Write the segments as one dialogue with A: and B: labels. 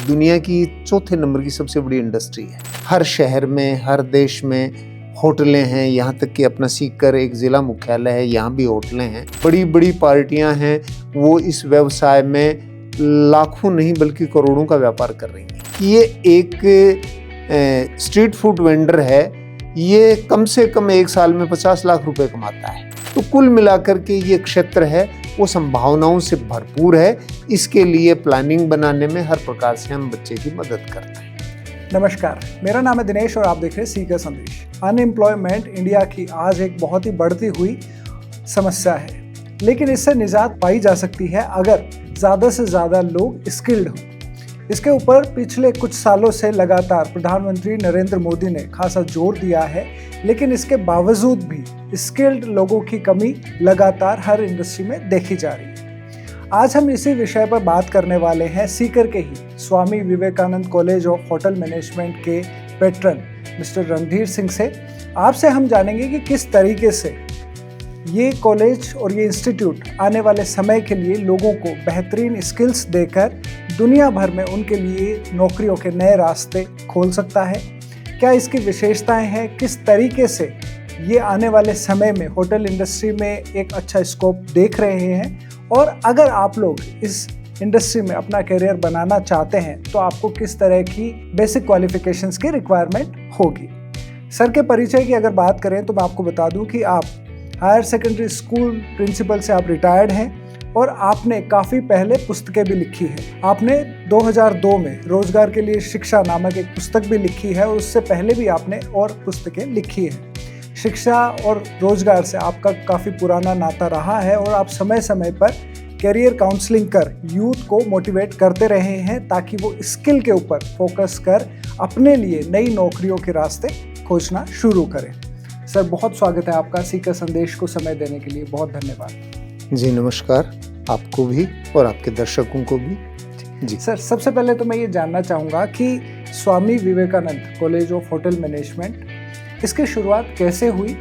A: दुनिया की चौथे नंबर की सबसे बड़ी इंडस्ट्री है। हर शहर में, हर देश में होटलें हैं, यहाँ तक कि अपना सीकर एक ज़िला मुख्यालय है, यहाँ भी होटलें हैं। बड़ी बड़ी पार्टियाँ हैं, वो इस व्यवसाय में लाखों नहीं बल्कि करोड़ों का व्यापार कर रही हैं। ये एक स्ट्रीट फूड वेंडर है, ये कम से कम एक साल में 50 लाख रुपए कमाता है। तो कुल मिलाकर के ये क्षेत्र है वो संभावनाओं से भरपूर है। इसके लिए प्लानिंग बनाने में हर प्रकार से हम बच्चे की मदद करते हैं।
B: नमस्कार, मेरा नाम है दिनेश और आप देख रहे हैं सीकर संदेश। अनएम्प्लॉयमेंट इंडिया की आज एक बहुत ही बढ़ती हुई समस्या है, लेकिन इससे निजात पाई जा सकती है अगर ज़्यादा से ज़्यादा लोग स्किल्ड हों। इसके ऊपर पिछले कुछ सालों से लगातार प्रधानमंत्री नरेंद्र मोदी ने खासा जोर दिया है, लेकिन इसके बावजूद भी स्किल्ड लोगों की कमी लगातार हर इंडस्ट्री में देखी जा रही है। आज हम इसी विषय पर बात करने वाले हैं सीकर के ही Swami Vivekananda college of hotel management के पेट्रन मिस्टर रणधीर सिंह से। आपसे हम जानेंगे कि किस तरीके से ये कॉलेज और ये इंस्टीट्यूट आने वाले समय के लिए लोगों को बेहतरीन स्किल्स देकर दुनिया भर में उनके लिए नौकरियों के नए रास्ते खोल सकता है। क्या इसकी विशेषताएं हैं, किस तरीके से ये आने वाले समय में होटल इंडस्ट्री में एक अच्छा स्कोप देख रहे हैं, और अगर आप लोग इस इंडस्ट्री में अपना करियर बनाना चाहते हैं तो आपको किस तरह की बेसिक क्वालिफिकेशंस की रिक्वायरमेंट होगी। सर के परिचय की अगर बात करें तो मैं आपको बता दूं कि आप हायर सेकेंडरी स्कूल प्रिंसिपल से आप रिटायर्ड हैं और आपने काफ़ी पहले पुस्तकें भी लिखी है। आपने 2002 में रोजगार के लिए शिक्षा नामक एक पुस्तक भी लिखी है और उससे पहले भी आपने और पुस्तकें लिखी हैं। शिक्षा और रोजगार से आपका काफ़ी पुराना नाता रहा है और आप समय समय पर करियर काउंसलिंग कर यूथ को मोटिवेट करते रहे हैं ताकि वो स्किल के ऊपर फोकस कर अपने लिए नई नौकरियों के रास्ते खोजना शुरू करें। सर, बहुत स्वागत है आपका सीकर संदेश को समय देने के लिए, बहुत धन्यवाद।
A: जी नमस्कार, आपको भी और आपके दर्शकों को भी। जी
B: सर, सबसे पहले तो मैं ये जानना चाहूँगा कि Swami Vivekananda college of hotel management, इसकी शुरुआत कैसे हुई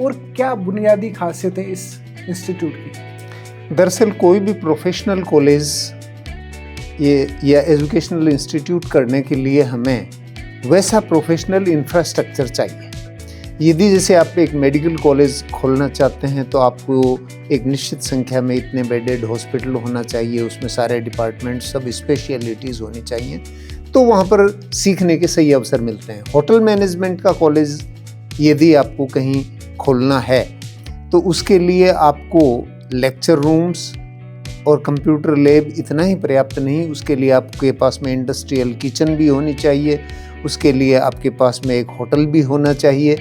B: और क्या बुनियादी खासियत है इस इंस्टीट्यूट की?
A: दरअसल कोई भी प्रोफेशनल कॉलेज या एजुकेशनल इंस्टीट्यूट करने के लिए हमें वैसा प्रोफेशनल इंफ्रास्ट्रक्चर चाहिए। यदि जैसे आप एक मेडिकल कॉलेज खोलना चाहते हैं तो आपको एक निश्चित संख्या में इतने बेडेड हॉस्पिटल होना चाहिए, उसमें सारे डिपार्टमेंट, सब स्पेशलिटीज़ होनी चाहिए, तो वहाँ पर सीखने के सही अवसर मिलते हैं। होटल मैनेजमेंट का कॉलेज यदि आपको कहीं खोलना है तो उसके लिए आपको लेक्चर रूम्स और कंप्यूटर लैब इतना ही पर्याप्त नहीं, उसके लिए आपके पास में इंडस्ट्रियल किचन भी होनी चाहिए, उसके लिए आपके पास में एक होटल भी होना चाहिए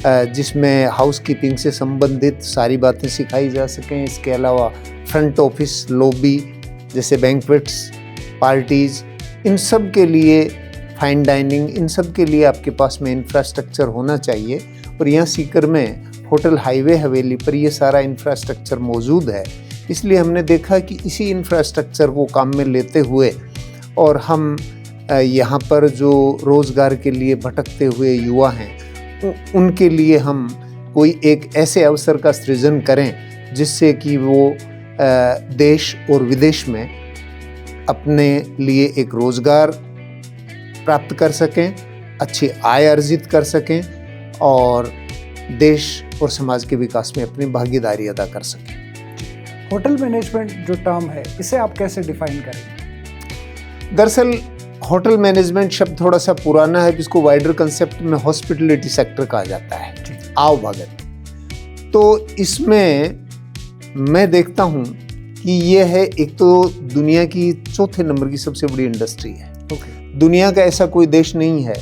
A: जिसमें हाउसकीपिंग से संबंधित सारी बातें सिखाई जा सकें। इसके अलावा फ्रंट ऑफिस, लॉबी जैसे बैंक्वेट्स, पार्टीज़, इन सब के लिए, फाइन डाइनिंग, इन सब के लिए आपके पास में इंफ्रास्ट्रक्चर होना चाहिए। और यहाँ सीकर में होटल हाईवे हवेली पर ये सारा इंफ्रास्ट्रक्चर मौजूद है। इसलिए हमने देखा कि इसी इंफ्रास्ट्रक्चर को काम में लेते हुए और हम यहाँ पर जो रोज़गार के लिए भटकते हुए युवा हैं उनके लिए हम कोई एक ऐसे अवसर का सृजन करें जिससे कि वो देश और विदेश में अपने लिए एक रोज़गार प्राप्त कर सकें, अच्छी आय अर्जित कर सकें और देश और समाज के विकास में अपनी भागीदारी अदा कर सकें।
B: होटल मैनेजमेंट जो टर्म है, इसे आप कैसे डिफाइन करेंगे?
A: दरअसल होटल मैनेजमेंट शब्द थोड़ा सा पुराना है, जिसको वाइडर कंसेप्ट में हॉस्पिटलिटी सेक्टर कहा जाता है, आव भगत। तो इसमें मैं देखता हूँ कि ये है, एक तो दुनिया की चौथे नंबर की सबसे बड़ी इंडस्ट्री है। दुनिया का ऐसा कोई देश नहीं है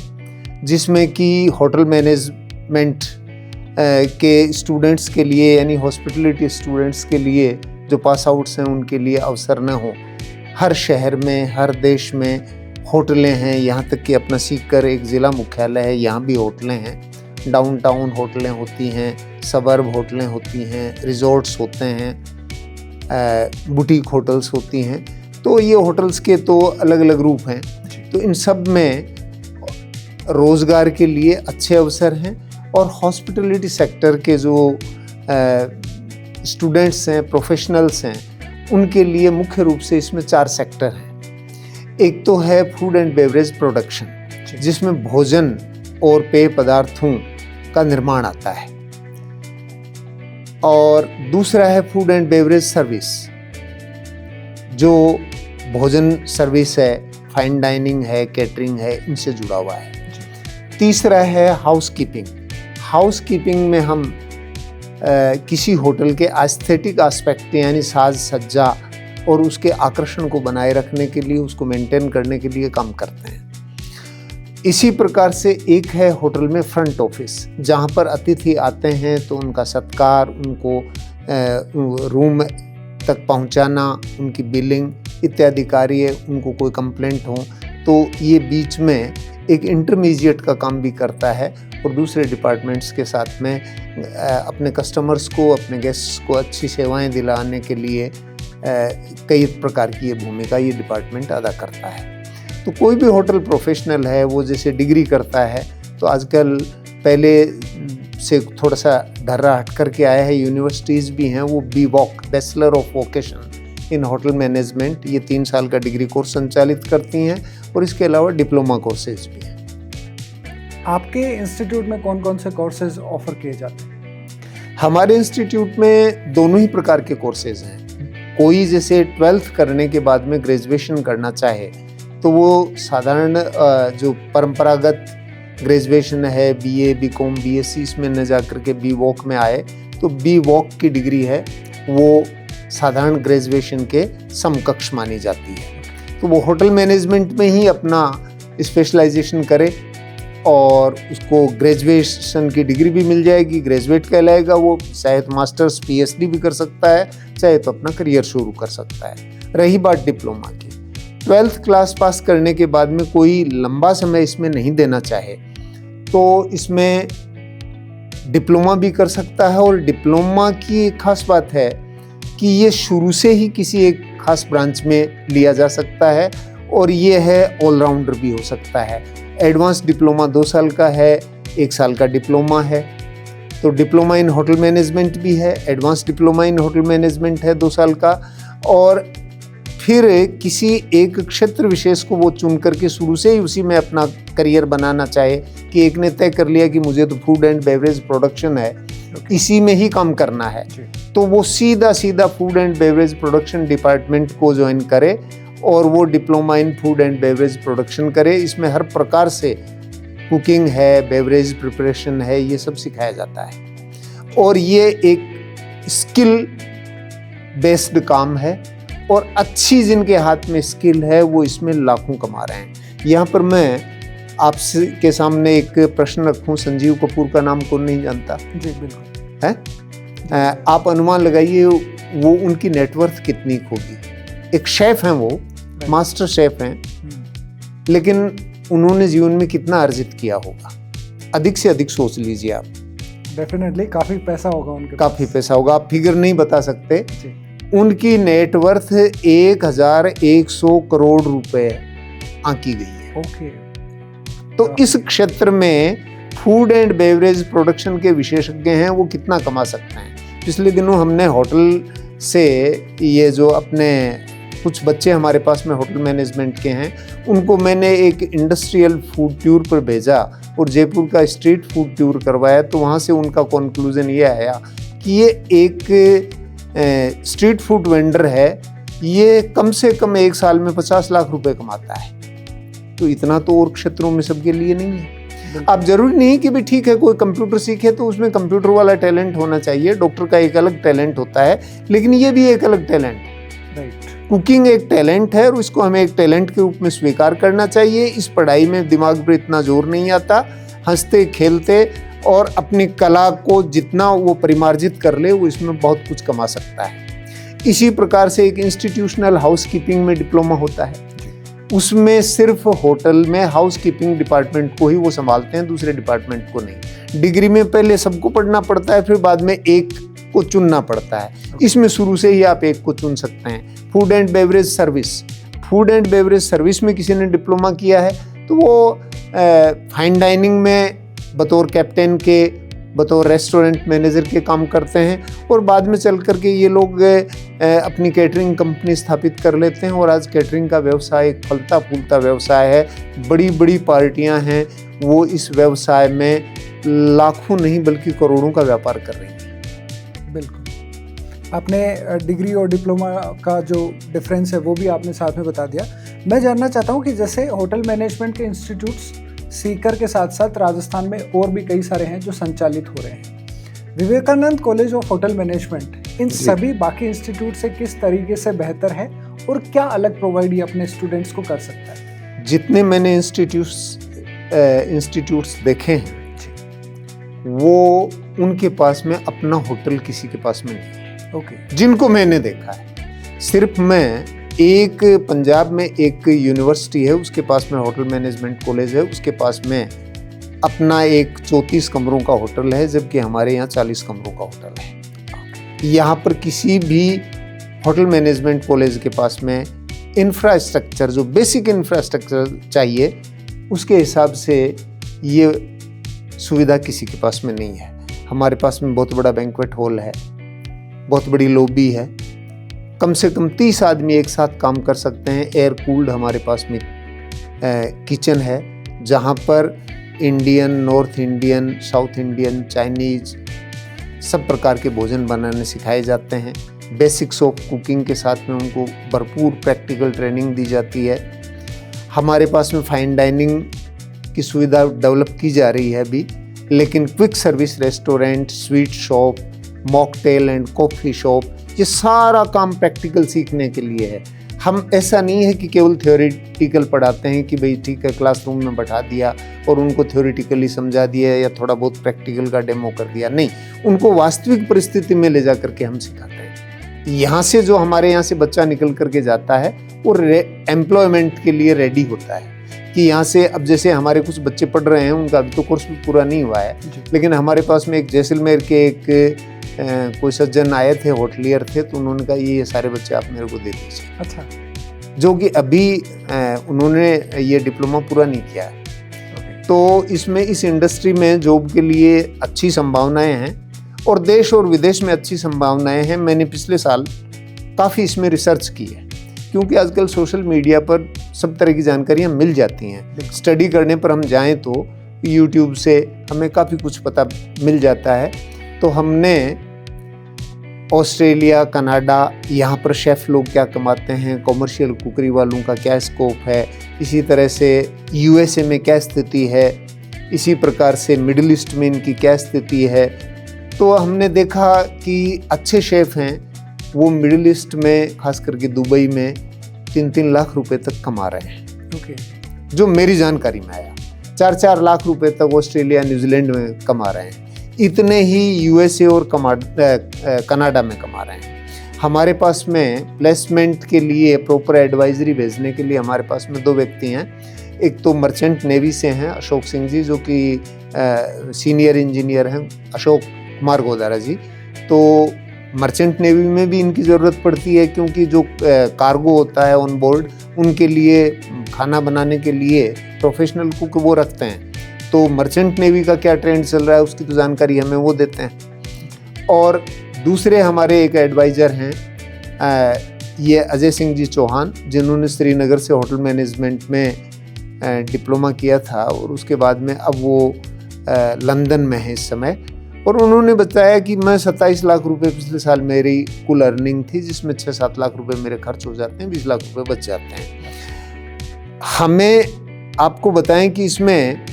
A: जिसमें कि होटल मैनेजमेंट के स्टूडेंट्स के लिए, यानी हॉस्पिटलिटी स्टूडेंट्स के लिए जो पास आउट्स हैं उनके लिए अवसर न हो। हर शहर में, हर देश में होटलें हैं, यहाँ तक कि अपना सीकर एक ज़िला मुख्यालय है, यहाँ भी होटलें हैं। डाउनटाउन होटलें होती हैं, सबर्ब होटलें होती हैं, रिजॉर्ट्स होते हैं, बुटीक होटल्स होती हैं। तो ये होटल्स के तो अलग अलग रूप हैं। तो इन सब में रोज़गार के लिए अच्छे अवसर हैं और हॉस्पिटलिटी सेक्टर के जो स्टूडेंट्स हैं, प्रोफेशनल्स हैं, उनके लिए मुख्य रूप से इसमें 4 सेक्टर हैं। एक तो है फूड एंड बेवरेज प्रोडक्शन, जिसमें भोजन और पेय पदार्थों का निर्माण आता है, और दूसरा है फूड एंड बेवरेज सर्विस, जो भोजन सर्विस है, फाइन डाइनिंग है, कैटरिंग है, इनसे जुड़ा हुआ है। तीसरा है हाउस कीपिंग। हाउस कीपिंग में हम किसी होटल के एस्थेटिक एस्पेक्ट यानी साज सज्जा और उसके आकर्षण को बनाए रखने के लिए, उसको मेंटेन करने के लिए काम करते हैं। इसी प्रकार से एक है होटल में फ्रंट ऑफिस, जहाँ पर अतिथि आते हैं तो उनका सत्कार, उनको रूम तक पहुँचाना, उनकी बिलिंग इत्यादि कार्य, उनको कोई कंप्लेंट हो तो ये बीच में एक इंटरमीडिएट का काम भी करता है और दूसरे डिपार्टमेंट्स के साथ में अपने कस्टमर्स को, अपने गेस्ट्स को अच्छी सेवाएं दिलाने के लिए कई प्रकार की ये भूमिका ये डिपार्टमेंट अदा करता है। तो कोई भी होटल प्रोफेशनल है वो जैसे डिग्री करता है, तो आजकल पहले से थोड़ा सा ढर्रा हट करके आया है, यूनिवर्सिटीज़ भी हैं वो BWOC bachelor of vocation in hotel management, ये 3 साल का डिग्री कोर्स संचालित करती हैं और इसके अलावा डिप्लोमा कोर्सेज भी हैं।
B: आपके इंस्टीट्यूट में कौन कौन से कोर्सेज ऑफर किए जाते हैं?
A: हमारे इंस्टीट्यूट में दोनों ही प्रकार के कोर्सेज हैं। कोई जैसे 12th करने के बाद में ग्रेजुएशन करना चाहे तो वो साधारण जो परंपरागत ग्रेजुएशन है, BA, BCom, BSc, इसमें न जा कर के BWOC में आए तो BWOC की डिग्री है वो साधारण ग्रेजुएशन के समकक्ष मानी जाती है। तो वो होटल मैनेजमेंट में ही अपना स्पेशलाइजेशन करे और उसको ग्रेजुएशन की डिग्री भी मिल जाएगी, ग्रेजुएट कहलाएगा वो, चाहे तो मास्टर्स PhD भी कर सकता है, चाहे तो अपना करियर शुरू कर सकता है। रही बात डिप्लोमा की, 12th क्लास पास करने के बाद में कोई लंबा समय इसमें नहीं देना चाहे तो इसमें डिप्लोमा भी कर सकता है। और डिप्लोमा की एक खास बात है कि ये शुरू से ही किसी एक खास ब्रांच में लिया जा सकता है और ये है ऑलराउंडर भी हो सकता है। एडवांस डिप्लोमा 2 साल का है, 1 साल का डिप्लोमा है। तो डिप्लोमा इन होटल मैनेजमेंट भी है, advance diploma in hotel management है 2 साल का, और फिर किसी एक क्षेत्र विशेष को वो चुन करके शुरू से ही उसी में अपना करियर बनाना चाहे कि एक ने तय कर लिया कि मुझे तो फूड एंड बेवरेज प्रोडक्शन है, इसी में ही काम करना है, तो वो सीधा food and beverage production department को ज्वाइन करे और वो diploma in food and beverage production करे। इसमें हर प्रकार से कुकिंग है, बेवरेज प्रिपरेशन है, ये सब सिखाया जाता है और ये एक स्किल बेस्ड काम है और अच्छी जिनके हाथ में स्किल है वो इसमें लाखों कमा रहे हैं। यहाँ पर मैं आपसे के सामने एक प्रश्न रखूं, संजीव कपूर का नाम कौन नहीं जानता?
B: जी बिल्कुल
A: है। आप अनुमान लगाइए वो उनकी नेटवर्थ कितनी होगी। एक शेफ हैं, वो मास्टर शेफ हैं, लेकिन उन्होंने जीवन में कितना अर्जित किया होगा, अधिक से अधिक सोच लीजिए आप।
B: डेफिनेटली काफ़ी पैसा होगा उनके,
A: काफ़ी पैसा होगा, आप फिगर नहीं बता सकते। उनकी नेटवर्थ 1100 करोड़ रुपए आंकी गई है।
B: ओके।
A: तो इस क्षेत्र में फूड एंड बेवरेज प्रोडक्शन के विशेषज्ञ हैं, वो कितना कमा सकते हैं। पिछले दिनों हमने होटल से ये जो अपने कुछ बच्चे हमारे पास में होटल मैनेजमेंट के हैं, उनको मैंने एक इंडस्ट्रियल फूड टूर पर भेजा और जयपुर का स्ट्रीट फूड टूर करवाया। तो वहाँ से उनका कंक्लूजन ये आया कि ये एक स्ट्रीट फूड वेंडर है, ये कम से कम 1 साल में 50 लाख रुपए कमाता है। तो इतना तो और क्षेत्रों में सबके लिए नहीं है। अब जरूरी नहीं कि भी ठीक है कोई कंप्यूटर सीखे तो उसमें कंप्यूटर वाला टैलेंट होना चाहिए, डॉक्टर का एक अलग टैलेंट होता है, लेकिन ये भी एक अलग टैलेंट है। कुकिंग एक टैलेंट है और इसको हमें एक टैलेंट के रूप में स्वीकार करना चाहिए। इस पढ़ाई में दिमाग पर इतना जोर नहीं आता, हंसते खेलते और अपनी कला को जितना वो परिमार्जित कर ले वो इसमें बहुत कुछ कमा सकता है। इसी प्रकार से एक इंस्टीट्यूशनल हाउस कीपिंग में डिप्लोमा होता है, उसमें सिर्फ होटल में हाउस कीपिंग डिपार्टमेंट को ही वो संभालते हैं, दूसरे डिपार्टमेंट को नहीं। डिग्री में पहले सबको पढ़ना पड़ता है, फिर बाद में एक को चुनना पड़ता है। इसमें शुरू से ही आप एक को चुन सकते हैं। Food and beverage service, food and beverage service में किसी ने डिप्लोमा किया है तो वो फाइन डाइनिंग में बतौर कैप्टन के बतौर रेस्टोरेंट मैनेजर के काम करते हैं और बाद में चल करके ये लोग अपनी कैटरिंग कंपनी स्थापित कर लेते हैं और आज कैटरिंग का व्यवसाय एक फलता फूलता व्यवसाय है। बड़ी बड़ी पार्टियां हैं, वो इस व्यवसाय में लाखों नहीं बल्कि करोड़ों का व्यापार कर रही हैं।
B: बिल्कुल, आपने डिग्री और डिप्लोमा का जो डिफरेंस है वो भी आपने साथ में बता दिया। मैं जानना चाहता हूँ कि जैसे होटल मैनेजमेंट के इंस्टीट्यूट्स सीकर के साथ साथ राजस्थान में और भी कई सारे हैं जो संचालित हो रहे हैं, Vivekananda college of hotel management इन सभी बाकी इंस्टीट्यूट से किस तरीके से बेहतर है और क्या अलग प्रोवाइड ये अपने स्टूडेंट्स को कर सकता है?
A: जितने मैंने इंस्टीट्यूट्स देखे हैं वो उनके पास में अपना होटल किसी के पास में नहीं है।
B: ओके।
A: जिनको मैंने देखा है, सिर्फ मैं एक पंजाब में एक यूनिवर्सिटी है उसके पास में होटल मैनेजमेंट कॉलेज है, उसके पास में अपना एक 34 कमरों का होटल है, जबकि हमारे यहाँ 40 कमरों का होटल है। यहाँ पर किसी भी होटल मैनेजमेंट कॉलेज के पास में इंफ्रास्ट्रक्चर, जो बेसिक इंफ्रास्ट्रक्चर चाहिए उसके हिसाब से ये सुविधा किसी के पास में नहीं है। हमारे पास में बहुत बड़ा बैंक्वेट हॉल है, बहुत बड़ी लॉबी है, कम से कम 30 आदमी एक साथ काम कर सकते हैं। एयर कूल्ड हमारे पास में किचन है जहाँ पर Indian, north Indian, south Indian, Chinese सब प्रकार के भोजन बनाने सिखाए जाते हैं। बेसिक्स ऑफ कुकिंग के साथ में उनको भरपूर प्रैक्टिकल ट्रेनिंग दी जाती है। हमारे पास में फाइन डाइनिंग की सुविधा डेवलप की जा रही है अभी, लेकिन quick service restaurant, sweet shop, mocktail and coffee shop, ये सारा काम प्रैक्टिकल सीखने के लिए है। हम ऐसा नहीं है कि केवल थ्योरेटिकल पढ़ाते हैं कि भाई ठीक है क्लासरूम में बैठा दिया और उनको थ्योरेटिकली समझा दिया या थोड़ा बहुत प्रैक्टिकल का डेमो कर दिया, नहीं, उनको वास्तविक परिस्थिति में ले जा करके हम सिखाते हैं। यहाँ से जो हमारे यहाँ से बच्चा निकल करके जाता है वो एम्प्लॉयमेंट के लिए रेडी होता है कि यहाँ से, अब जैसे हमारे कुछ बच्चे पढ़ रहे हैं, उनका अभी तो कोर्स भी पूरा नहीं हुआ है, लेकिन हमारे पास में एक जैसलमेर के एक कोई सज्जन आए थे, होटलियर थे, तो उन्होंने कहा ये सारे बच्चे आप मेरे को दे दीजिए।
B: अच्छा।
A: जो कि अभी उन्होंने ये डिप्लोमा पूरा नहीं किया है। तो इसमें इस इंडस्ट्री में जॉब के लिए अच्छी संभावनाएं हैं और देश और विदेश में अच्छी संभावनाएं हैं। मैंने पिछले साल काफ़ी इसमें रिसर्च की है, क्योंकि आजकल सोशल मीडिया पर सब तरह की जानकारियाँ मिल जाती हैं। स्टडी करने पर हम जाएँ तो यूट्यूब से हमें काफ़ी कुछ पता मिल जाता है। तो हमने ऑस्ट्रेलिया, कनाडा, यहाँ पर शेफ़ लोग क्या कमाते हैं, कॉमर्शियल कुकरी वालों का क्या स्कोप है, इसी तरह से यूएसए में क्या स्थिति है, इसी प्रकार से मिडिल ईस्ट में इनकी क्या स्थिति है। तो हमने देखा कि अच्छे शेफ़ हैं वो मिडिल ईस्ट में, खास करके दुबई में 3-3 लाख रुपए तक कमा रहे हैं।
B: ओके।
A: जो मेरी जानकारी में आया, 4-4 लाख रुपए तक ऑस्ट्रेलिया, न्यूजीलैंड में कमा रहे हैं। इतने ही यूएसए और कनाडा में कमा रहे हैं। हमारे पास में प्लेसमेंट के लिए प्रॉपर एडवाइजरी भेजने के लिए हमारे पास में 2 व्यक्ति हैं। एक तो मर्चेंट नेवी से हैं अशोक सिंह जी, जो कि सीनियर इंजीनियर हैं, अशोक कुमार गोदारा जी। तो मर्चेंट नेवी में भी इनकी ज़रूरत पड़ती है, क्योंकि जो कार्गो होता है ऑन बोर्ड, उनके लिए खाना बनाने के लिए प्रोफेशनल कुक वो रखते हैं। तो मर्चेंट नेवी का क्या ट्रेंड चल रहा है उसकी तो जानकारी हमें वो देते हैं। और दूसरे हमारे एक एडवाइज़र हैं, ये अजय सिंह जी चौहान, जिन्होंने श्रीनगर से होटल मैनेजमेंट में डिप्लोमा किया था और उसके बाद में अब वो लंदन में है इस समय। और उन्होंने बताया कि मैं 27 लाख रुपए पिछले साल मेरी कुल अर्निंग थी, जिसमें 6-7 लाख रुपए मेरे खर्च हो जाते हैं, 20 लाख रुपए बच जाते हैं। हमें आपको बताएं कि इसमें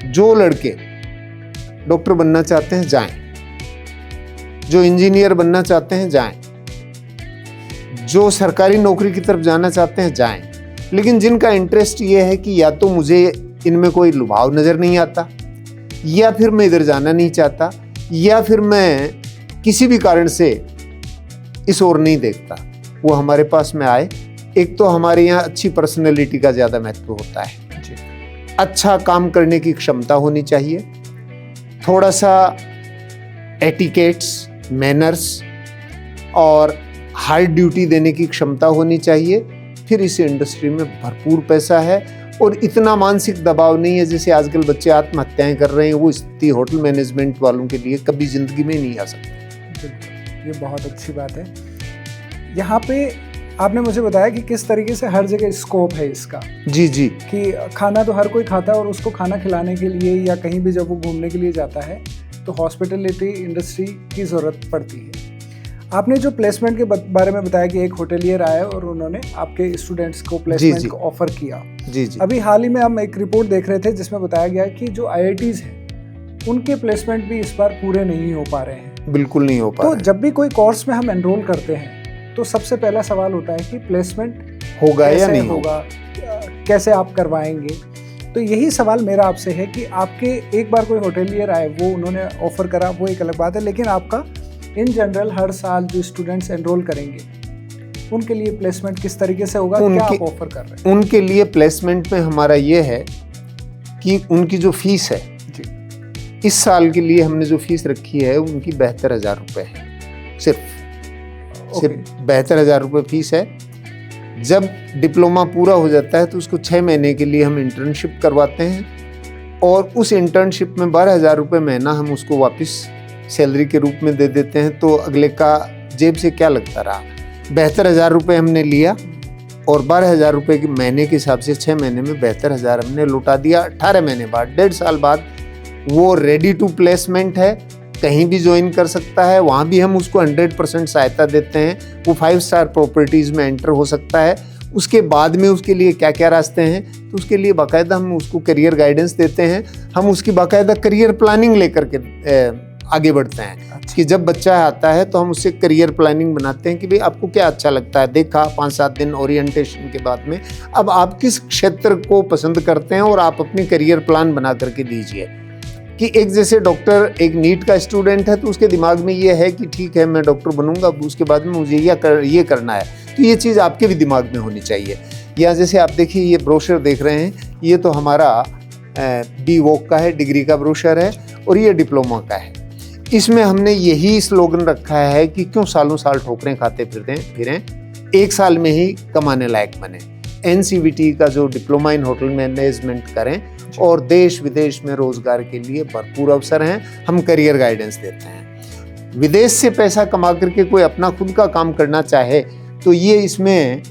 A: जो लड़के डॉक्टर बनना चाहते हैं जाएं, जो इंजीनियर बनना चाहते हैं जाएं, जो सरकारी नौकरी की तरफ जाना चाहते हैं जाएं, लेकिन जिनका इंटरेस्ट ये है कि या तो मुझे इनमें कोई लुभाव नज़र नहीं आता, या फिर मैं इधर जाना नहीं चाहता, या फिर मैं किसी भी कारण से इस ओर नहीं देखता, वो हमारे पास में आए। एक तो हमारे यहाँ अच्छी पर्सनैलिटी का ज़्यादा महत्व होता है, अच्छा काम करने की क्षमता होनी चाहिए, थोड़ा सा एटिकेट्स, मैनर्स और हार्ड ड्यूटी देने की क्षमता होनी चाहिए। फिर इस इंडस्ट्री में भरपूर पैसा है और इतना मानसिक दबाव नहीं है जैसे आजकल बच्चे आत्महत्याएं कर रहे हैं। वो स्थिति होटल मैनेजमेंट वालों के लिए कभी जिंदगी में नहीं आ सकती।
B: बिल्कुल, ये बहुत अच्छी बात है। यहाँ पे आपने मुझे बताया कि किस तरीके से हर जगह स्कोप है इसका।
A: जी जी।
B: कि खाना तो हर कोई खाता है और उसको खाना खिलाने के लिए या कहीं भी जब वो घूमने के लिए जाता है तो हॉस्पिटलिटी इंडस्ट्री की ज़रूरत पड़ती है। आपने जो प्लेसमेंट के बारे में बताया कि एक होटलियर आया और उन्होंने आपके स्टूडेंट्स को प्लेसमेंट को ऑफर किया।
A: जी जी।
B: अभी हाल ही में हम एक रिपोर्ट देख रहे थे जिसमें बताया गया कि जो IITs हैं उनके प्लेसमेंट भी इस बार पूरे नहीं हो पा रहे हैं।
A: बिल्कुल नहीं हो पा
B: तो
A: रहे।
B: जब भी कोई कोर्स में हम एनरोल करते हैं तो सबसे पहला सवाल होता है कि प्लेसमेंट
A: होगा या नहीं होगा,
B: कैसे आप करवाएंगे। तो यही सवाल मेरा आपसे है कि आपके एक बार कोई होटलियर आए, वो उन्होंने ऑफर करा, वो एक अलग बात है, लेकिन आपका इन जनरल हर साल जो स्टूडेंट्स एनरोल करेंगे उनके लिए प्लेसमेंट किस तरीके से होगा, क्या आप ऑफर कर रहे हैं?
A: उनके लिए प्लेसमेंट में हमारा ये है कि उनकी जो फीस है
B: जी,
A: इस साल के लिए हमने जो फीस रखी है उनकी 72,000 रुपये है। सिर्फ 72,000 रुपये फीस है। जब डिप्लोमा पूरा हो जाता है तो उसको 6 महीने के लिए हम इंटर्नशिप करवाते हैं और उस इंटर्नशिप में 12,000 रुपये महीना हम उसको वापस सैलरी के रूप में दे देते हैं। तो अगले का जेब से क्या लगता रहा। 72,000 रुपये हमने लिया और 12,000 रुपये के महीने के हिसाब से 6 महीने में 72,000 हमने लौटा दिया। 18 महीने बाद, 1.5 साल बाद वो रेडी टू प्लेसमेंट है, कहीं भी ज्वाइन कर सकता है। वहाँ भी हम उसको 100% सहायता देते हैं। वो 5 स्टार प्रॉपर्टीज़ में एंटर हो सकता है। उसके बाद में उसके लिए क्या क्या रास्ते हैं, तो उसके लिए बाकायदा हम उसको करियर गाइडेंस देते हैं। हम उसकी बाकायदा करियर प्लानिंग लेकर के आगे बढ़ते हैं। कि जब बच्चा आता है तो हम उससे करियर प्लानिंग बनाते हैं कि भाई आपको क्या अच्छा लगता है। देखा 5-7 दिन ओरिएंटेशन के बाद में अब आप किस क्षेत्र को पसंद करते हैं और आप अपनी करियर प्लान बना करके दीजिए। कि एक जैसे डॉक्टर एक नीट का स्टूडेंट है तो उसके दिमाग में ये है कि ठीक है मैं डॉक्टर बनूंगा, उसके बाद में मुझे ये करना है। तो ये चीज़ आपके भी दिमाग में होनी चाहिए। या जैसे आप देखिए ये ब्रोशर देख रहे हैं, ये तो हमारा BVOC का है, डिग्री का ब्रोशर है, और ये डिप्लोमा का है। इसमें हमने यही स्लोगन रखा है कि क्यों सालों साल ठोकरें खाते फिरें, 1 साल में ही कमाने लायक बने। NCVT का जो डिप्लोमा इन होटल मैनेजमेंट करें और देश विदेश में रोजगार के लिए भरपूर अवसर हैं। हम करियर गाइडेंस देते हैं। विदेश से पैसा कमा करके कोई अपना खुद का काम करना चाहे तो ये इसमें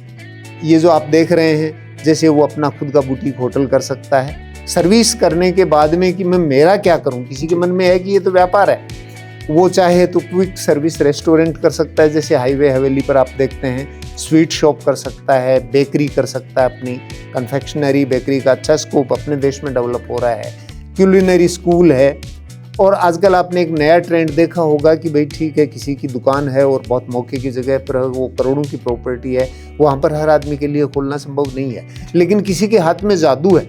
A: ये जो आप देख रहे हैं, जैसे वो अपना खुद का बुटीक होटल कर सकता है। सर्विस करने के बाद में कि मैं मेरा क्या करूं, किसी के मन में है कि ये तो व्यापार है, वो चाहे तो क्विक सर्विस रेस्टोरेंट कर सकता है, जैसे हाईवे हवेली पर आप देखते हैं। स्वीट शॉप कर सकता है, बेकरी कर सकता है, अपनी कन्फेक्शनरी बेकरी का अच्छा स्कोप अपने देश में डेवलप हो रहा है। क्यूलिनरी स्कूल है। और आजकल आपने एक नया ट्रेंड देखा होगा कि भाई ठीक है किसी की दुकान है और बहुत मौके की जगह पर वो करोड़ों की प्रॉपर्टी है, वहाँ पर हर आदमी के लिए खोलना संभव नहीं है। लेकिन किसी के हाथ में जादू है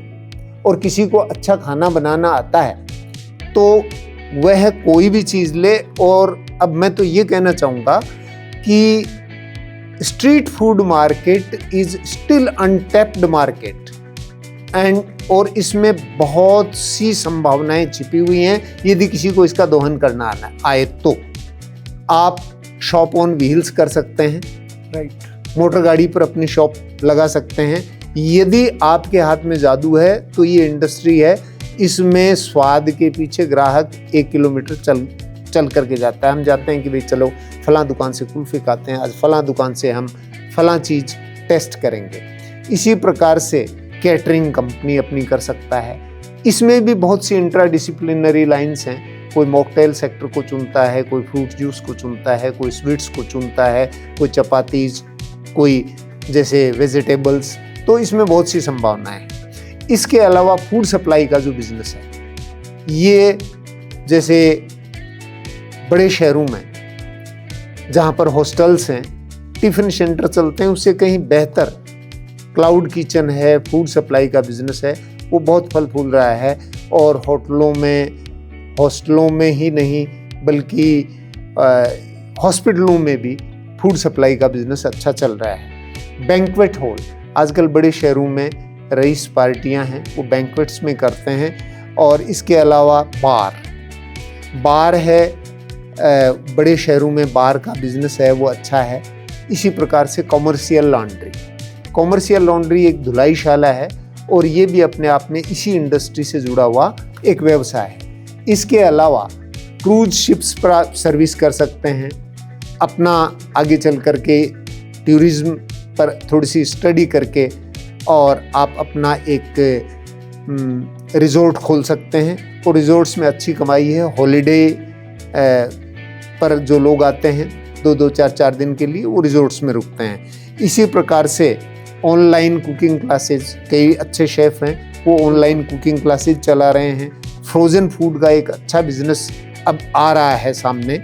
A: और किसी को अच्छा खाना बनाना आता है तो वह कोई भी चीज़ ले। और अब मैं तो ये कहना चाहूँगा कि street food market is still untapped market और इसमें बहुत सी संभावनाएं छिपी हुई हैं। यदि किसी को इसका दोहन करना आए तो आप शॉप ऑन व्हील्स कर सकते हैं,
B: राइट।
A: मोटर गाड़ी पर अपनी शॉप लगा सकते हैं। यदि आपके हाथ में जादू है तो ये इंडस्ट्री है, इसमें स्वाद के पीछे ग्राहक 1 किलोमीटर चल करके जाता है। हम जाते हैं कि भाई चलो फलां दुकान से कुल्फी खाते हैं, आज फलां दुकान से हम फलां चीज़ टेस्ट करेंगे। इसी प्रकार से कैटरिंग कंपनी अपनी कर सकता है। इसमें भी बहुत सी इंट्राडिसिप्लिनरी लाइंस हैं। कोई मॉकटेल सेक्टर को चुनता है, कोई फ्रूट जूस को चुनता है, कोई स्वीट्स को चुनता है, कोई चपातीज, कोई जैसे वेजिटेबल्स। तो इसमें बहुत सी संभावनाएं हैं। इसके अलावा फूड सप्लाई का जो बिजनेस है, ये जैसे बड़े शहरों में जहाँ पर हॉस्टल्स हैं, टिफ़िन सेंटर चलते हैं, उससे कहीं बेहतर क्लाउड किचन है, फूड सप्लाई का बिजनेस है, वो बहुत फल फूल रहा है। और हॉस्टलों में ही नहीं बल्कि हॉस्पिटलों में भी फूड सप्लाई का बिजनेस अच्छा चल रहा है। बैंक्वेट हॉल, आजकल बड़े शहरों में रईस पार्टियां हैं वो बैंक्वेट्स में करते हैं। और इसके अलावा बार है, बड़े शहरों में बार का बिजनेस है वो अच्छा है। इसी प्रकार से कॉमर्शियल लॉन्ड्री एक धुलाईशाला है और ये भी अपने आप में इसी इंडस्ट्री से जुड़ा हुआ एक व्यवसाय है। इसके अलावा क्रूज शिप्स पर आप सर्विस कर सकते हैं, अपना आगे चल करके टूरिज्म पर थोड़ी सी स्टडी करके और आप अपना एक रिजॉर्ट खोल सकते हैं। और रिजॉर्ट्स में अच्छी कमाई है। हॉलीडे पर जो लोग आते हैं 2-2, 4-4 दिन के लिए, वो रिजॉर्ट्स में रुकते हैं। इसी प्रकार से ऑनलाइन कुकिंग क्लासेज, कई अच्छे शेफ़ हैं वो ऑनलाइन कुकिंग क्लासेज चला रहे हैं। फ्रोज़न फूड का एक अच्छा बिजनेस अब आ रहा है सामने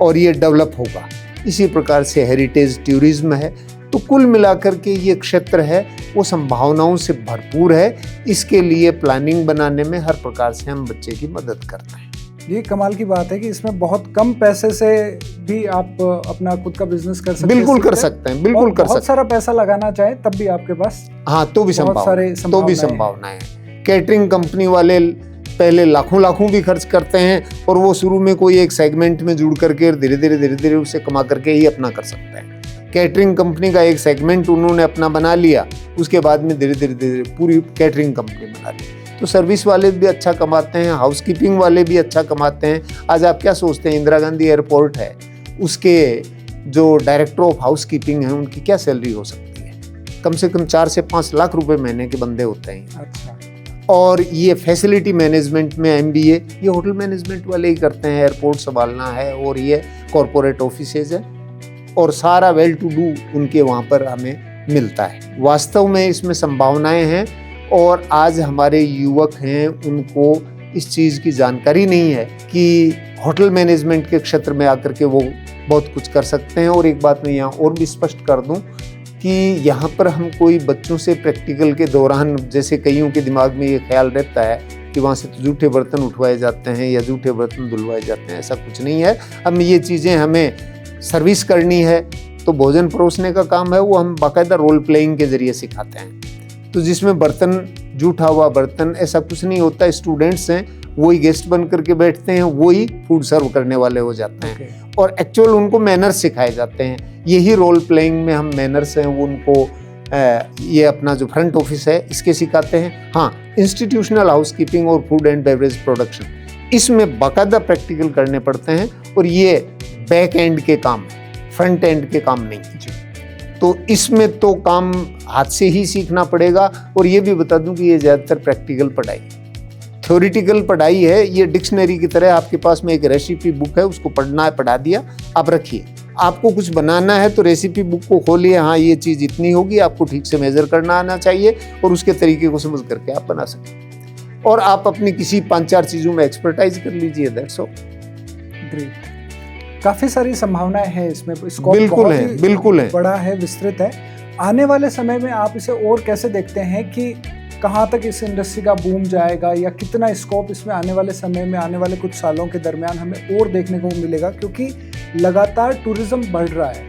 A: और ये डेवलप होगा। इसी प्रकार से हेरिटेज टूरिज्म है। तो कुल मिलाकर के ये क्षेत्र है वो संभावनाओं से भरपूर है। इसके लिए प्लानिंग बनाने में हर प्रकार से हम बच्चे की मदद करते हैं।
B: ये कमाल की बात है कि इसमें बहुत कम पैसे से भी आप अपना खुद का बिजनेस कर सकते हैं।
A: बिल्कुल कर सकते हैं, बिल्कुल कर सकते हैं।
B: बहुत सारा पैसा लगाना चाहे तब भी आपके पास
A: तो भी संभावना है। कैटरिंग कंपनी वाले पहले लाखों भी खर्च करते हैं और वो शुरू में कोई एक सेगमेंट में जुड़ करके धीरे धीरे उसे कमा करके ही अपना कर सकते हैं। कैटरिंग कंपनी का एक सेगमेंट उन्होंने अपना बना लिया, उसके बाद में धीरे धीरे पूरी कैटरिंग कंपनी बना ली। तो सर्विस वाले भी अच्छा कमाते हैं, हाउसकीपिंग वाले भी अच्छा कमाते हैं। आज आप क्या सोचते हैं, इंदिरा गांधी एयरपोर्ट है, उसके जो डायरेक्टर ऑफ हाउसकीपिंग हैं उनकी क्या सैलरी हो सकती है? कम से कम 4 से 5 लाख रुपए महीने के बंदे होते हैं।
B: अच्छा।
A: और ये फैसिलिटी मैनेजमेंट में MBA ये होटल मैनेजमेंट वाले ही करते हैं। एयरपोर्ट संभालना है और ये कॉरपोरेट ऑफिसेज है और सारा वेल टू डू उनके वहाँ पर हमें मिलता है। वास्तव में इसमें संभावनाएं हैं और आज हमारे युवक हैं उनको इस चीज़ की जानकारी नहीं है कि होटल मैनेजमेंट के क्षेत्र में आकर के वो बहुत कुछ कर सकते हैं। और एक बात मैं यहाँ और भी स्पष्ट कर दूं कि यहाँ पर हम कोई बच्चों से प्रैक्टिकल के दौरान, जैसे कईयों के दिमाग में ये ख्याल रहता है कि वहाँ से तो जूठे बर्तन उठवाए जाते हैं या जूठे बर्तन धुलवाए जाते हैं, ऐसा कुछ नहीं है। हम ये चीज़ें हमें सर्विस करनी है तो भोजन परोसने का काम है, वो हम बाकायदा रोल प्लेइंग के जरिए सिखाते हैं। तो जिसमें बर्तन जूठा हुआ बर्तन ऐसा कुछ नहीं होता। स्टूडेंट्स हैं वही गेस्ट बन करके बैठते हैं, वही फूड सर्व करने वाले हो जाते हैं और एक्चुअल उनको मैनर्स सिखाए जाते हैं। यही रोल प्लेइंग में हम मैनर्स हैं वो उनको ये अपना जो फ्रंट ऑफिस है इसके सिखाते हैं। हाँ, इंस्टीट्यूशनल हाउसकीपिंग और फूड एंड बेवरेज प्रोडक्शन इसमें बाकायदा प्रैक्टिकल करने पड़ते हैं और ये बैक एंड के काम है, फ्रंट एंड के काम नहीं। तो इसमें तो काम हाथ से ही सीखना पड़ेगा। और ये भी बता दूं कि ये ज़्यादातर प्रैक्टिकल पढ़ाई, थ्योरिटिकल पढ़ाई है। ये डिक्शनरी की तरह आपके पास में एक रेसिपी बुक है, उसको पढ़ना है, पढ़ा दिया, आप रखिए। आपको कुछ बनाना है तो रेसिपी बुक को खोलिए, हाँ ये चीज़ इतनी होगी, आपको ठीक से मेजर करना आना चाहिए और उसके तरीके को समझ करके आप बना सकते। और आप अपनी किसी 5-4 चीज़ों में एक्सपर्टाइज कर लीजिए, दैट्स ऑल।
B: ग्रेट। काफ़ी सारी संभावनाएं हैं इसमें, स्कोप
A: बिल्कुल है,
B: बड़ा है, विस्तृत है। आने वाले समय में आप इसे और कैसे देखते हैं कि कहाँ तक इस इंडस्ट्री का बूम जाएगा या कितना स्कोप इसमें आने वाले समय में, आने वाले कुछ सालों के दरमियान हमें और देखने को मिलेगा? क्योंकि लगातार टूरिज्म बढ़ रहा है।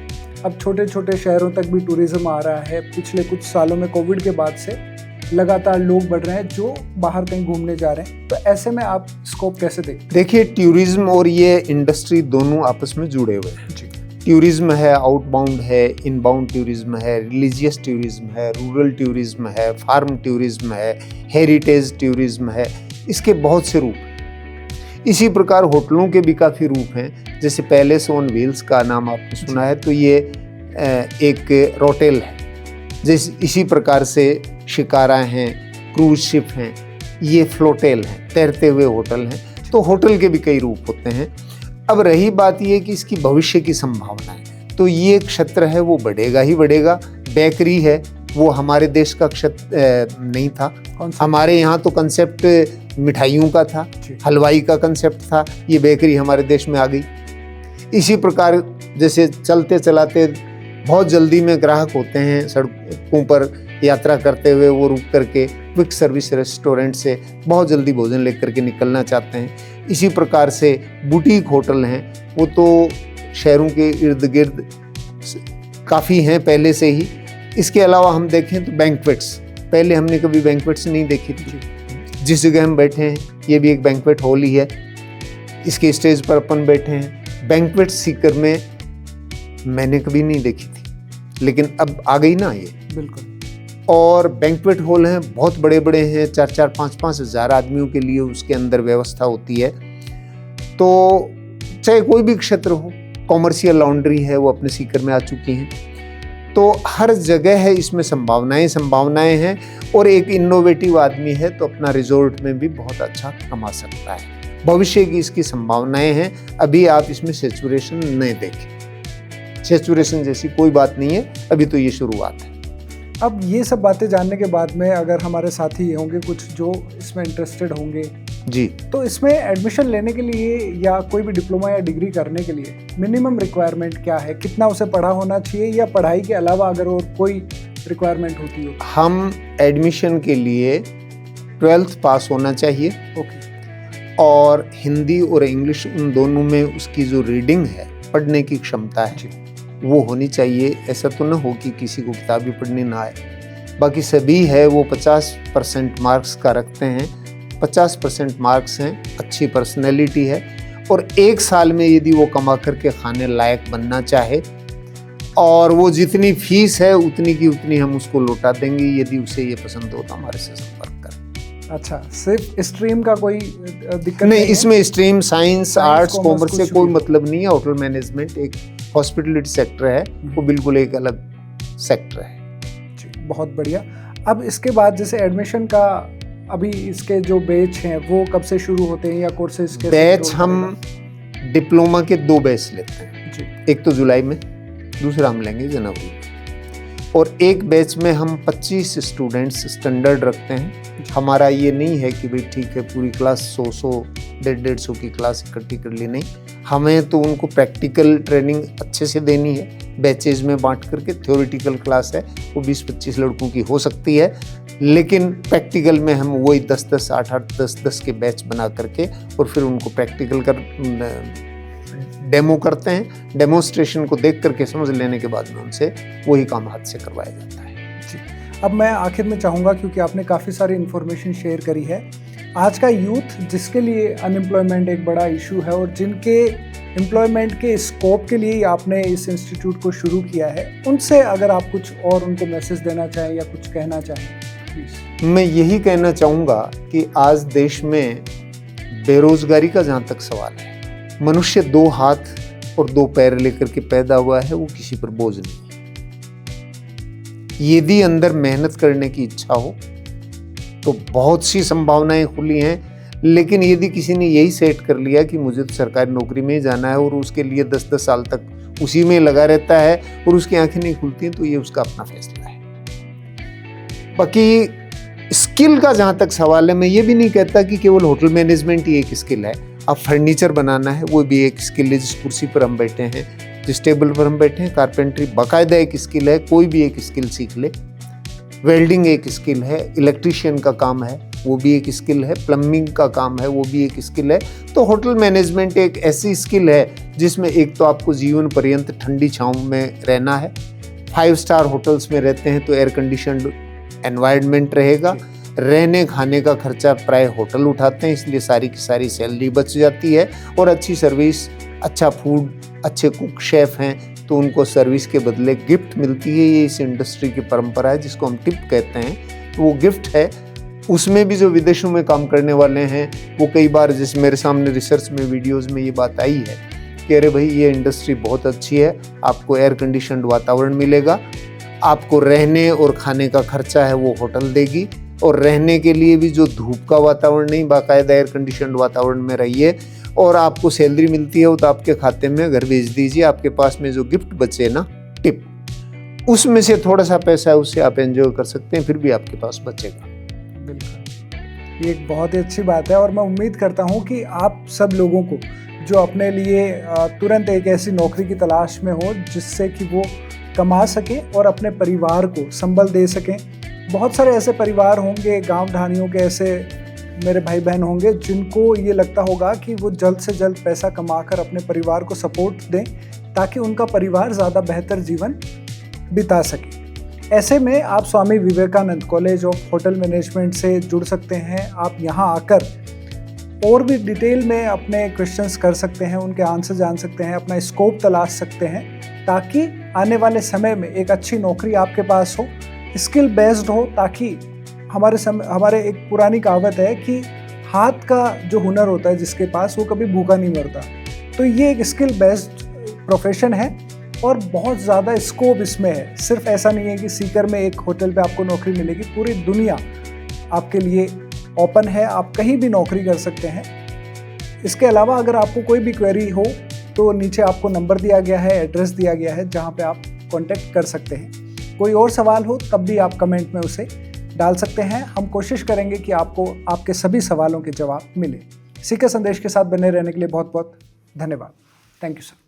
B: अब छोटे छोटे शहरों तक भी टूरिज्म आ रहा है। पिछले कुछ सालों में कोविड के बाद से लगातार लोग बढ़ रहे हैं जो बाहर कहीं घूमने जा रहे हैं। तो ऐसे में आप स्कोप कैसे देखते हैं?
A: देखिए, टूरिज्म और ये इंडस्ट्री दोनों आपस में जुड़े हुए हैं। टूरिज्म है, आउटबाउंड है, इनबाउंड टूरिज्म है, रिलीजियस टूरिज्म है, रूरल टूरिज्म है, फार्म टूरिज्म है, हेरिटेज टूरिज्म है। इसके बहुत से रूप। इसी प्रकार होटलों के भी काफ़ी रूप हैं। जैसे पैलेस ऑन व्हील्स का नाम आपने सुना है, तो ये एक रोटेल है। जैसे इसी प्रकार से शिकारा हैं, क्रूज शिप हैं, ये फ्लोटेल हैं, तैरते हुए होटल हैं। तो होटल के भी कई रूप होते हैं। अब रही बात ये कि इसकी भविष्य की संभावना है, तो ये क्षेत्र है वो बढ़ेगा ही बढ़ेगा। बेकरी है वो हमारे देश का क्षेत्र नहीं था। हमारे यहाँ तो कंसेप्ट मिठाइयों का था, हलवाई का कंसेप्ट था, ये बेकरी हमारे देश में आ गई। इसी प्रकार जैसे चलते चलाते बहुत जल्दी में ग्राहक होते हैं, सड़कों पर यात्रा करते हुए वो रुक करके क्विक सर्विस रेस्टोरेंट से बहुत जल्दी भोजन लेकर के निकलना चाहते हैं। इसी प्रकार से बुटीक होटल हैं, वो तो शहरों के इर्द गिर्द काफ़ी हैं पहले से ही। इसके अलावा हम देखें तो बैंक्वेट्स, पहले हमने कभी बैंक्वेट्स नहीं देखी थी। जिस जगह हम बैठे हैं ये भी एक बैंक्वेट हॉल ही है, इसके स्टेज पर अपन बैठे हैं। बैंक्वेट सीकर में मैंने कभी नहीं देखी थी, लेकिन अब आ गई ना ये।
B: बिल्कुल।
A: और बैंक्वेट हॉल हैं, बहुत बड़े बड़े हैं, 4-4, 5-5 हज़ार आदमियों के लिए उसके अंदर व्यवस्था होती है। तो चाहे कोई भी क्षेत्र हो, कॉमर्शियल लॉन्ड्री है वो अपने सीकर में आ चुकी हैं। तो हर जगह है इसमें संभावनाएं हैं, और एक इनोवेटिव आदमी है तो अपना रिजॉर्ट में भी बहुत अच्छा कमा सकता है। भविष्य की इसकी संभावनाएं हैं। अभी आप इसमें सैचुरेशन नहीं देखें, सैचुरेशन जैसी कोई बात नहीं है, अभी तो ये शुरुआत है।
B: अब ये सब बातें जानने के बाद में अगर हमारे साथी होंगे कुछ जो इसमें इंटरेस्टेड होंगे
A: जी,
B: तो इसमें एडमिशन लेने के लिए या कोई भी डिप्लोमा या डिग्री करने के लिए मिनिमम रिक्वायरमेंट क्या है? कितना उसे पढ़ा होना चाहिए, या पढ़ाई के अलावा अगर और कोई रिक्वायरमेंट होती हो?
A: हम एडमिशन के लिए 12th पास होना चाहिए।
B: ओके।
A: और हिंदी और इंग्लिश उन दोनों में उसकी जो रीडिंग है, पढ़ने की क्षमता है, वो होनी चाहिए। ऐसा तो ना हो कि किसी को किताब भी पढ़नी ना आए। बाकी सभी है वो 50% मार्क्स का रखते हैं, 50% मार्क्स हैं, अच्छी पर्सनैलिटी है, और 1 साल में यदि वो कमा करके खाने लायक बनना चाहे, और वो जितनी फीस है उतनी की उतनी हम उसको लौटा देंगे। यदि उसे ये पसंद हो तो हमारे से संपर्क करें।
B: अच्छा, सिर्फ स्ट्रीम का कोई दिक्कत
A: नहीं,
B: है?
A: इसमें स्ट्रीम साइंस, आर्ट्स, कॉमर्स से
B: कुछ
A: कोई
B: भी?
A: मतलब नहीं है। होटल मैनेजमेंट एक हॉस्पिटलिटी सेक्टर है, वो बिल्कुल एक अलग सेक्टर है।
B: जी, बहुत बढ़िया। अब इसके बाद जैसे एडमिशन का, अभी इसके जो बैच हैं वो कब से शुरू होते हैं या कोर्सेज के?
A: बैच हम डिप्लोमा के 2 बैच लेते हैं
B: जी।
A: एक तो जुलाई में, दूसरा हम लेंगे जनवरी में। और एक बैच में हम 25 स्टूडेंट्स स्टैंडर्ड रखते हैं। हमारा ये नहीं है कि भाई ठीक है पूरी क्लास 100, 150 की क्लास इकट्ठी कर ली, नहीं। हमें तो उनको प्रैक्टिकल ट्रेनिंग अच्छे से देनी है, बैचेज में बांट करके। थ्योरेटिकल क्लास है वो 20-25 लड़कों की हो सकती है, लेकिन प्रैक्टिकल में हम वही 10-10, 8-8, 10-10 के बैच बना करके और फिर उनको प्रैक्टिकल डेमो करते हैं। डेमोस्ट्रेशन को देख करके समझ लेने के बाद में उनसे वही काम हाथ से करवाया जाता है।
B: जी, अब मैं आखिर में चाहूँगा, क्योंकि आपने काफ़ी सारी इन्फॉर्मेशन शेयर करी है, आज का यूथ जिसके लिए अनएम्प्लॉयमेंट एक बड़ा इशू है और जिनके एम्प्लॉयमेंट के स्कोप के लिए आपने इस इंस्टीट्यूट को शुरू किया है, उनसे अगर आप कुछ और उनको मैसेज देना चाहें या कुछ कहना चाहें प्लीज़।
A: मैं यही कहना चाहूँगा कि आज देश में बेरोजगारी का जहाँ तक सवाल है, मनुष्य 2 हाथ और 2 पैर लेकर के पैदा हुआ है, वो किसी पर बोझ नहीं है। यदि अंदर मेहनत करने की इच्छा हो तो बहुत सी संभावनाएं खुली हैं, लेकिन यदि किसी ने यही सेट कर लिया कि मुझे तो सरकारी नौकरी में ही जाना है और उसके लिए 10-10 साल तक उसी में लगा रहता है और उसकी आंखें नहीं खुलती हैं, तो ये उसका अपना फैसला है। बाकी स्किल का जहाँ तक सवाल है, मैं ये भी नहीं कहता कि केवल होटल मैनेजमेंट ही एक स्किल है। अब फर्नीचर बनाना है वो भी एक स्किल है। जिस कुर्सी पर हम बैठे हैं, जिस टेबल पर हम बैठे हैं, कारपेंट्री बाकायदा एक स्किल है, कोई भी एक स्किल सीख ले। वेल्डिंग एक स्किल है, इलेक्ट्रीशियन का काम है वो भी एक स्किल है, प्लम्बिंग का काम है वो भी एक स्किल है। तो होटल मैनेजमेंट एक ऐसी स्किल है जिसमें एक तो आपको जीवन पर्यंत ठंडी छांव में रहना है। 5 स्टार होटल्स में रहते हैं तो एयर कंडीशनड एनवायरनमेंट रहेगा। रहने खाने का खर्चा प्राय होटल उठाते हैं, इसलिए सारी की सारी सैलरी बच जाती है। और अच्छी सर्विस, अच्छा फूड, अच्छे कुक शेफ हैं तो उनको सर्विस के बदले गिफ्ट मिलती है। ये इस इंडस्ट्री की परंपरा है जिसको हम टिप कहते हैं, तो वो गिफ्ट है। उसमें भी जो विदेशों में काम करने वाले हैं वो कई बार, जैसे मेरे सामने रिसर्च में, वीडियोज़ में ये बात आई है कि अरे भाई ये इंडस्ट्री बहुत अच्छी है, आपको एयर कंडीशनड वातावरण मिलेगा, आपको रहने और खाने का खर्चा है वो होटल देगी, और रहने के लिए भी जो धूप का वातावरण नहीं, बाकायदा एयर कंडीशनड वातावरण में रहिए, और आपको सैलरी मिलती है वो तो आपके खाते में घर भेज दीजिए। आपके पास में जो गिफ्ट बचे ना, टिप, उसमें से थोड़ा सा पैसा है उससे आप एंजॉय कर सकते हैं, फिर भी आपके पास बचेगा।
B: बिल्कुल, ये एक बहुत ही अच्छी बात है और मैं उम्मीद करता हूँ कि आप सब लोगों को जो अपने लिए तुरंत एक ऐसी नौकरी की तलाश में हो जिससे कि वो कमा सकें और अपने परिवार को संबल दे सकें। बहुत सारे ऐसे परिवार होंगे, गांव ढाणियों के ऐसे मेरे भाई बहन होंगे जिनको ये लगता होगा कि वो जल्द से जल्द पैसा कमाकर अपने परिवार को सपोर्ट दें ताकि उनका परिवार ज़्यादा बेहतर जीवन बिता सके। ऐसे में आप Swami Vivekananda college of hotel management से जुड़ सकते हैं। आप यहाँ आकर और भी डिटेल में अपने क्वेश्चंस कर सकते हैं, उनके आंसर जान सकते हैं, अपना स्कोप तलाश सकते हैं ताकि आने वाले समय में एक अच्छी नौकरी आपके पास हो। स्किल बेस्ड हो, ताकि हमारे एक पुरानी कहावत है कि हाथ का जो हुनर होता है जिसके पास, वो कभी भूखा नहीं मरता। तो ये एक स्किल बेस्ड प्रोफेशन है और बहुत ज़्यादा स्कोप इसमें है। सिर्फ ऐसा नहीं है कि सीकर में एक होटल पे आपको नौकरी मिलेगी, पूरी दुनिया आपके लिए ओपन है, आप कहीं भी नौकरी कर सकते हैं। इसके अलावा अगर आपको कोई भी क्वेरी हो तो नीचे आपको नंबर दिया गया है, एड्रेस दिया गया है, जहाँ पे आप कॉन्टेक्ट कर सकते हैं। कोई और सवाल हो तब भी आप कमेंट में उसे डाल सकते हैं। हम कोशिश करेंगे कि आपको आपके सभी सवालों के जवाब मिले। सीकर संदेश के साथ बने रहने के लिए बहुत बहुत धन्यवाद। Thank you sir.